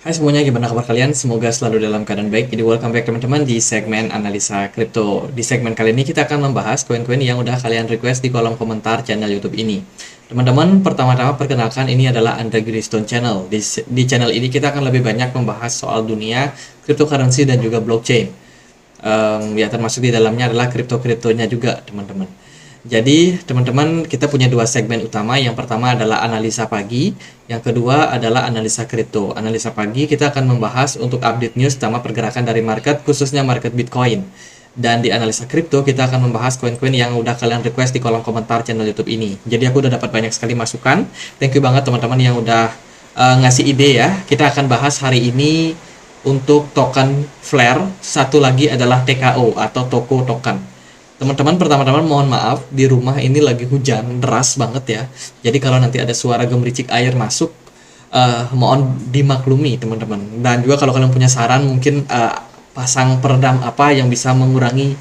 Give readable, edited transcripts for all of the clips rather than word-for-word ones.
Hai semuanya, gimana kabar kalian? Semoga selalu dalam keadaan baik. Jadi welcome back teman-teman di segmen analisa kripto. Di segmen kali ini kita akan membahas koin-koin yang udah kalian request di kolom komentar channel YouTube ini. Teman-teman, pertama-tama perkenalkan ini adalah Andre Greenstone Channel. Di channel ini kita akan lebih banyak membahas soal dunia cryptocurrency dan juga blockchain. Ya termasuk di dalamnya adalah kripto-kriptonya juga, teman-teman. Jadi, teman-teman, kita punya dua segmen utama. Yang pertama adalah analisa pagi, yang kedua adalah analisa kripto. Analisa pagi kita akan membahas untuk update news sama pergerakan dari market, khususnya market Bitcoin. Dan di analisa kripto kita akan membahas koin-koin yang udah kalian request di kolom komentar channel YouTube ini. Jadi aku udah dapat banyak sekali masukan. Thank you banget teman-teman yang udah ngasih ide ya. Kita akan bahas hari ini untuk token Flare, satu lagi adalah TKO atau Toko Token. Teman-teman, pertama-tama mohon maaf, di rumah ini lagi hujan deras banget ya. Jadi kalau nanti ada suara gemericik air masuk, mohon dimaklumi teman-teman. Dan juga kalau kalian punya saran, mungkin pasang peredam apa yang bisa mengurangi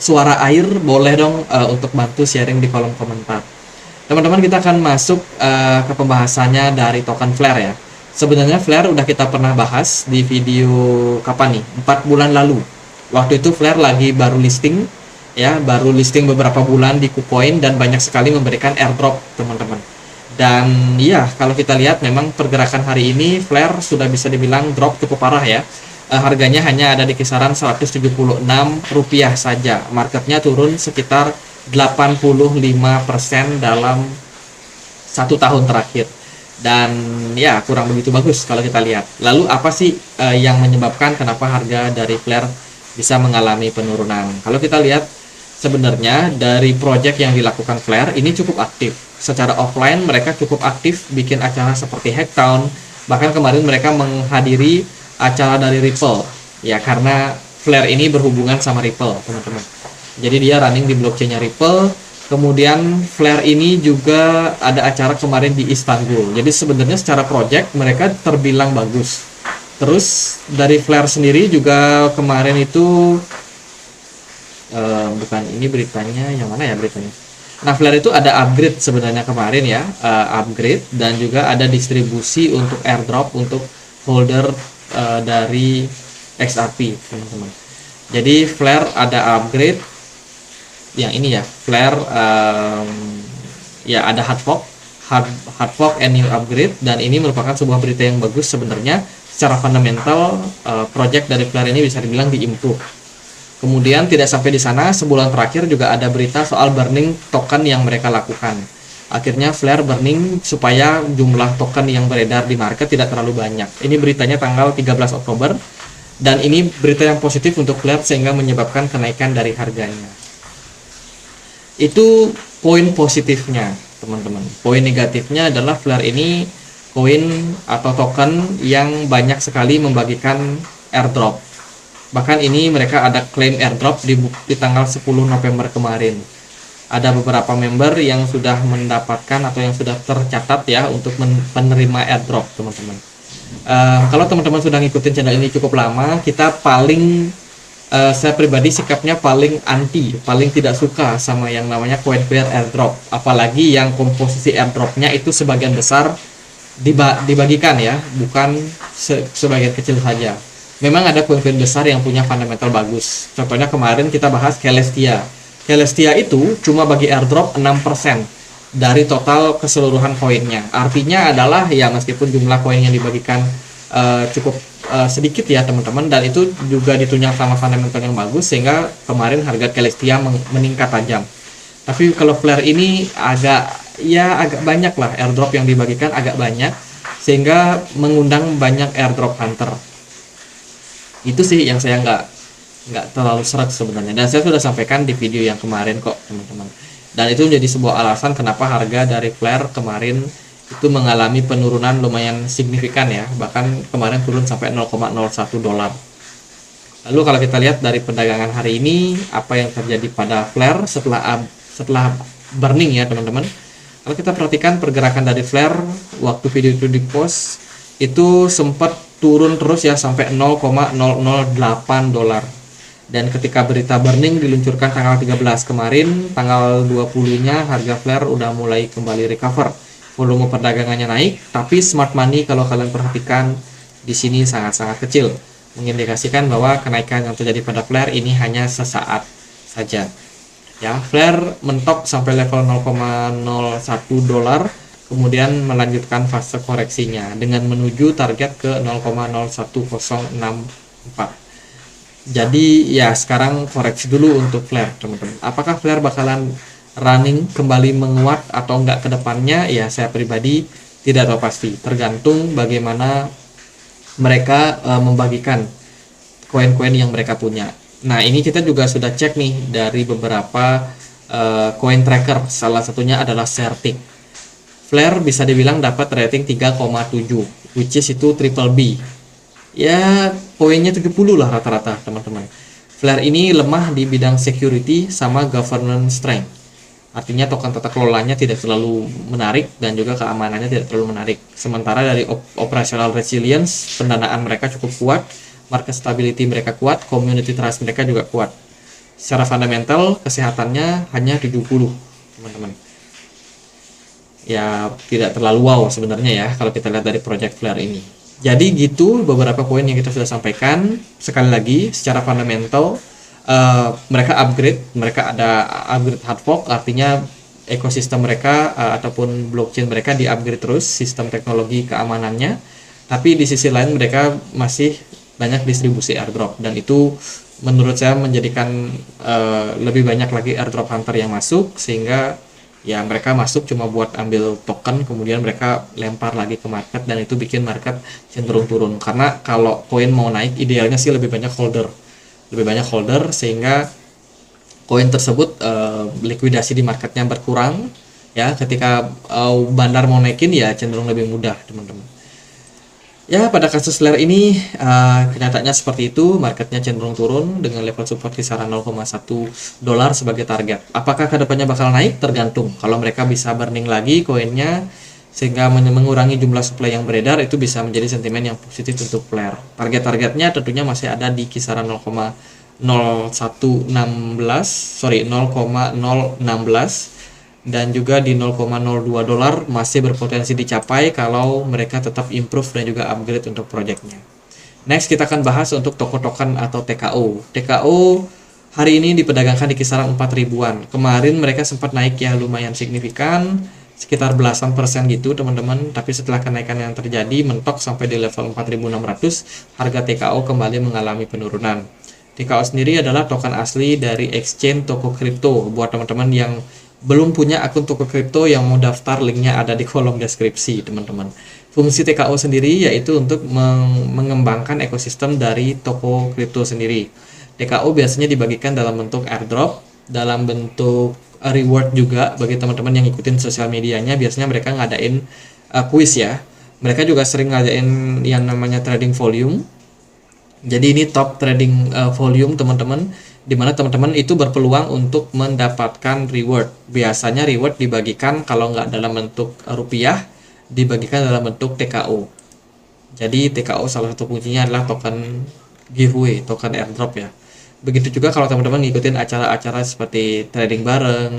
suara air, boleh dong untuk bantu sharing di kolom komentar. Teman-teman, kita akan masuk ke pembahasannya dari token Flare ya. Sebenarnya Flare udah kita pernah bahas di video kapan nih? 4 bulan lalu. Waktu itu Flare lagi baru listing ya, baru listing beberapa bulan di KuCoin dan banyak sekali memberikan airdrop teman-teman. Dan ya, kalau kita lihat memang pergerakan hari ini Flare sudah bisa dibilang drop cukup parah ya. Harganya hanya ada di kisaran Rp176 saja. Marketnya turun sekitar 85% dalam 1 tahun terakhir. Dan ya, kurang begitu bagus kalau kita lihat. Lalu apa sih yang menyebabkan kenapa harga dari Flare bisa mengalami penurunan? Kalau kita lihat, sebenarnya dari project yang dilakukan Flare ini cukup aktif. Secara offline mereka cukup aktif bikin acara seperti Hacktown. Bahkan kemarin mereka menghadiri acara dari Ripple. Ya, karena Flare ini berhubungan sama Ripple, teman-teman. Jadi dia running di blockchain-nya Ripple. Kemudian Flare ini juga ada acara kemarin di Istanbul. Jadi sebenarnya secara project mereka terbilang bagus. Terus dari Flare sendiri juga kemarin itu bukan ini beritanya, yang mana ya beritanya? Nah, Flare itu ada upgrade sebenarnya kemarin ya, upgrade dan juga ada distribusi untuk airdrop untuk holder dari XRP, teman-teman. Jadi Flare ada upgrade yang ini ya, Flare ya ada hard fork and new upgrade, dan ini merupakan sebuah berita yang bagus sebenarnya. Secara fundamental project dari Flare ini bisa dibilang diimprove. Kemudian tidak sampai di sana, sebulan terakhir juga ada berita soal burning token yang mereka lakukan. Akhirnya Flare burning supaya jumlah token yang beredar di market tidak terlalu banyak. Ini beritanya tanggal 13 Oktober. Dan ini berita yang positif untuk Flare sehingga menyebabkan kenaikan dari harganya. Itu poin positifnya, teman-teman. Poin negatifnya adalah Flare ini koin atau token yang banyak sekali membagikan airdrop. Bahkan ini mereka ada klaim airdrop di tanggal 10 November kemarin. Ada beberapa member yang sudah mendapatkan atau yang sudah tercatat ya untuk menerima airdrop, teman-teman. Kalau teman-teman sudah ngikutin channel ini cukup lama, kita saya pribadi sikapnya paling anti, paling tidak suka sama yang namanya coin pair airdrop. Apalagi yang komposisi airdropnya itu sebagian besar dibagikan ya, bukan sebagian kecil saja. Memang ada koin-koin besar yang punya fundamental bagus. Contohnya kemarin kita bahas Celestia. Celestia itu cuma bagi airdrop 6% dari total keseluruhan koinnya. Artinya adalah ya meskipun jumlah koin yang dibagikan cukup sedikit ya teman-teman, dan itu juga ditunjang sama fundamental yang bagus sehingga kemarin harga Celestia meningkat tajam. Tapi kalau Flare ini agak banyak lah airdrop yang dibagikan, agak banyak sehingga mengundang banyak airdrop hunter. Itu sih yang saya nggak terlalu serak sebenarnya, dan saya sudah sampaikan di video yang kemarin kok teman-teman. Dan itu menjadi sebuah alasan kenapa harga dari Flare kemarin itu mengalami penurunan lumayan signifikan ya, bahkan kemarin turun sampai 0,01 dolar. Lalu kalau kita lihat dari perdagangan hari ini apa yang terjadi pada Flare setelah burning ya teman-teman. Kalau kita perhatikan pergerakan dari Flare waktu video itu di post itu sempat turun terus ya sampai 0,008 dolar. Dan ketika berita burning diluncurkan tanggal 13 kemarin, tanggal 20-nya harga Flare udah mulai kembali recover. Volume perdagangannya naik, tapi smart money kalau kalian perhatikan di sini sangat-sangat kecil, mengindikasikan bahwa kenaikan yang terjadi pada flare ini hanya sesaat saja. Ya, flare mentok sampai level 0,01 dolar, kemudian melanjutkan fase koreksinya dengan menuju target ke 0,0104. Jadi ya sekarang koreksi dulu untuk flare, teman-teman. Apakah flare bakalan running kembali menguat atau enggak ke depannya? Ya saya pribadi tidak tahu pasti, tergantung bagaimana mereka membagikan koin-koin yang mereka punya. Nah, ini kita juga sudah cek nih dari beberapa coin tracker, salah satunya adalah Certic. Flare bisa dibilang dapat rating 3,7, which is itu triple B. Ya, poinnya 70 lah rata-rata, teman-teman. Flare ini lemah di bidang security sama governance strength. Artinya token tata kelolanya tidak terlalu menarik dan juga keamanannya tidak terlalu menarik. Sementara dari operational resilience, pendanaan mereka cukup kuat, market stability mereka kuat, community trust mereka juga kuat. Secara fundamental, kesehatannya hanya 70, teman-teman. Ya, tidak terlalu wow sebenarnya ya kalau kita lihat dari project Flare ini. Jadi gitu beberapa poin yang kita sudah sampaikan. Sekali lagi, secara fundamental mereka ada upgrade hard fork, artinya ekosistem mereka ataupun blockchain mereka di-upgrade terus sistem teknologi keamanannya. Tapi di sisi lain mereka masih banyak distribusi airdrop, dan itu menurut saya menjadikan lebih banyak lagi airdrop hunter yang masuk, sehingga ya mereka masuk cuma buat ambil token, kemudian mereka lempar lagi ke market, dan itu bikin market cenderung turun. Karena kalau koin mau naik, idealnya sih lebih banyak holder, sehingga koin tersebut likuidasi di marketnya berkurang. Ya, ketika bandar mau naikin ya cenderung lebih mudah, teman-teman. Ya, pada kasus Flare ini kenyataannya seperti itu, marketnya cenderung turun dengan level support kisaran 0,1 dolar sebagai target. Apakah kedepannya bakal naik? Tergantung. Kalau mereka bisa burning lagi koinnya sehingga mengurangi jumlah supply yang beredar, itu bisa menjadi sentimen yang positif untuk Flare. Target-targetnya tentunya masih ada di kisaran 0,016 dan juga di 0,02 dolar masih berpotensi dicapai kalau mereka tetap improve dan juga upgrade untuk projectnya. Next kita akan bahas untuk toko token atau TKO. TKO hari ini diperdagangkan di kisaran 4 ribuan. Kemarin mereka sempat naik ya lumayan signifikan, sekitar belasan persen gitu, teman-teman. Tapi setelah kenaikan yang terjadi mentok sampai di level 4.600, harga TKO kembali mengalami penurunan. TKO sendiri adalah token asli dari exchange toko kripto. Buat teman-teman yang belum punya akun toko kripto yang mau daftar, linknya ada di kolom deskripsi, teman-teman. Fungsi TKO sendiri yaitu untuk mengembangkan ekosistem dari toko kripto sendiri. TKO biasanya dibagikan dalam bentuk airdrop, dalam bentuk reward juga bagi teman-teman yang ikutin sosial medianya. Biasanya mereka ngadain quiz ya. Mereka juga sering ngadain yang namanya trading volume. Jadi ini top trading volume, teman-teman, di mana teman-teman itu berpeluang untuk mendapatkan reward. Biasanya reward dibagikan kalau nggak dalam bentuk rupiah, dibagikan dalam bentuk TKO. Jadi TKO salah satu kuncinya adalah token giveaway, token airdrop ya. Begitu juga kalau teman-teman ngikutin acara-acara seperti trading bareng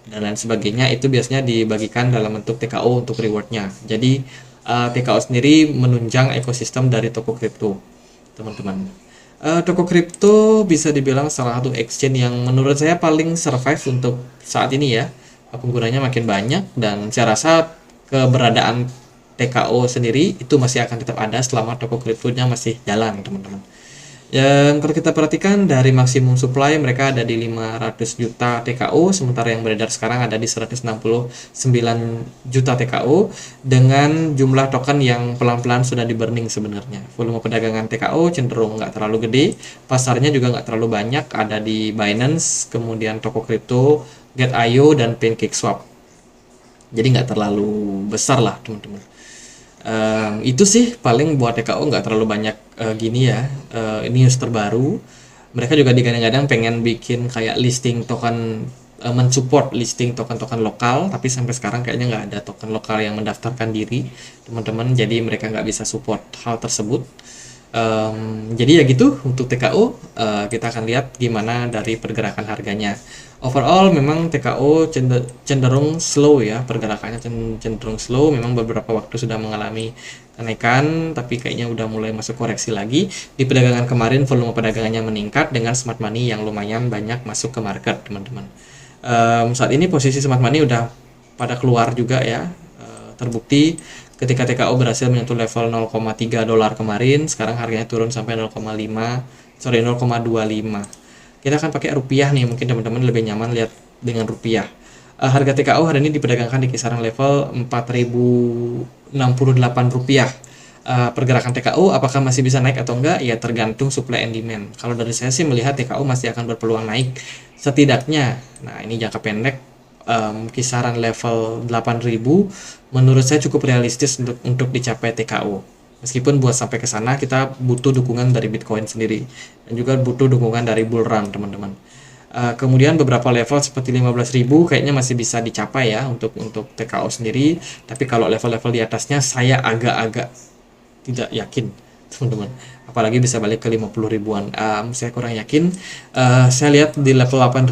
dan lain sebagainya, itu biasanya dibagikan dalam bentuk TKO untuk rewardnya. Jadi TKO sendiri menunjang ekosistem dari toko kripto, teman-teman. Toko kripto bisa dibilang salah satu exchange yang menurut saya paling survive untuk saat ini ya. Penggunanya makin banyak, dan saya rasa keberadaan TKO sendiri itu masih akan tetap ada selama toko kriptonya masih jalan, teman-teman. Yang kalau kita perhatikan dari maksimum supply mereka ada di 500 juta TKO, sementara yang beredar sekarang ada di 169 juta TKO dengan jumlah token yang pelan-pelan sudah di burning sebenarnya. Volume perdagangan TKO cenderung nggak terlalu gede, pasarnya juga nggak terlalu banyak, ada di Binance, kemudian toko kripto, Get.io, dan PancakeSwap. Jadi nggak terlalu besar lah, teman-teman. Itu sih paling buat TKO, nggak terlalu banyak gini ya. Ini news terbaru. Mereka juga digadang-gadang pengen bikin kayak listing token, mensupport listing token-token lokal, tapi sampai sekarang kayaknya nggak ada token lokal yang mendaftarkan diri, teman-teman. Jadi mereka nggak bisa support hal tersebut. Jadi ya gitu untuk TKO. Kita akan lihat gimana dari pergerakan harganya. Overall memang TKO cenderung slow ya, pergerakannya cenderung slow. Memang beberapa waktu sudah mengalami kenaikan, tapi kayaknya udah mulai masuk koreksi lagi. Di perdagangan kemarin volume perdagangannya meningkat dengan smart money yang lumayan banyak masuk ke market, teman-teman. Saat ini posisi smart money udah pada keluar juga ya. Terbukti ketika TKO berhasil menyentuh level 0,3 dolar kemarin, sekarang harganya turun sampai 0,25. Kita akan pakai rupiah nih, mungkin teman-teman lebih nyaman lihat dengan rupiah. Harga TKO hari ini diperdagangkan di kisaran level 4.068 rupiah. Pergerakan TKO apakah masih bisa naik atau enggak? Ya tergantung supply and demand. Kalau dari saya sih melihat TKO masih akan berpeluang naik setidaknya. Nah, ini jangka pendek, kisaran level 8.000 menurut saya cukup realistis untuk dicapai TKO. Meskipun buat sampai ke sana kita butuh dukungan dari Bitcoin sendiri dan juga butuh dukungan dari bull run, teman-teman. Kemudian beberapa level seperti 15.000 kayaknya masih bisa dicapai ya untuk TKO sendiri, tapi kalau level-level di atasnya saya agak-agak tidak yakin, teman-teman. Apalagi bisa balik ke 50 ribuan. Saya kurang yakin. Saya lihat di level 8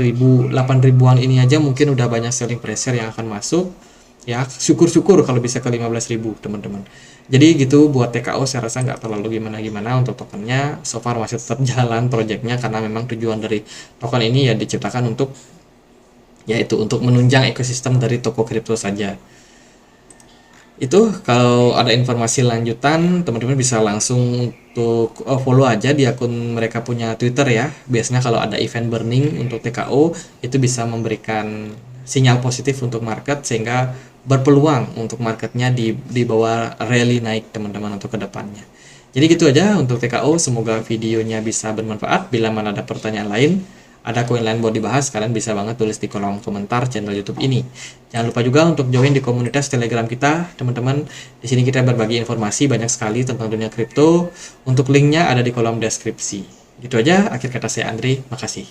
ribuan ini aja mungkin udah banyak selling pressure yang akan masuk. Ya, syukur-syukur kalau bisa ke 15.000, teman-teman. Jadi gitu buat TKO, saya rasa nggak terlalu gimana-gimana untuk tokennya. So far masih tetap jalan projectnya karena memang tujuan dari token ini ya diciptakan untuk yaitu untuk menunjang ekosistem dari toko kripto saja. Itu kalau ada informasi lanjutan, teman-teman bisa langsung untuk follow aja di akun mereka punya Twitter ya. Biasanya kalau ada event burning untuk TKO itu bisa memberikan sinyal positif untuk market sehingga berpeluang untuk marketnya di bawah rally naik, teman-teman, untuk kedepannya. Jadi gitu aja untuk TKO. Semoga videonya bisa bermanfaat. Bila mana ada pertanyaan lain, ada koin lain buat dibahas, kalian bisa banget tulis di kolom komentar channel YouTube ini. Jangan lupa juga untuk join di komunitas Telegram kita, teman-teman. Di sini kita berbagi informasi banyak sekali tentang dunia kripto. Untuk linknya ada di kolom deskripsi. Gitu aja, akhir kata saya Andri, makasih.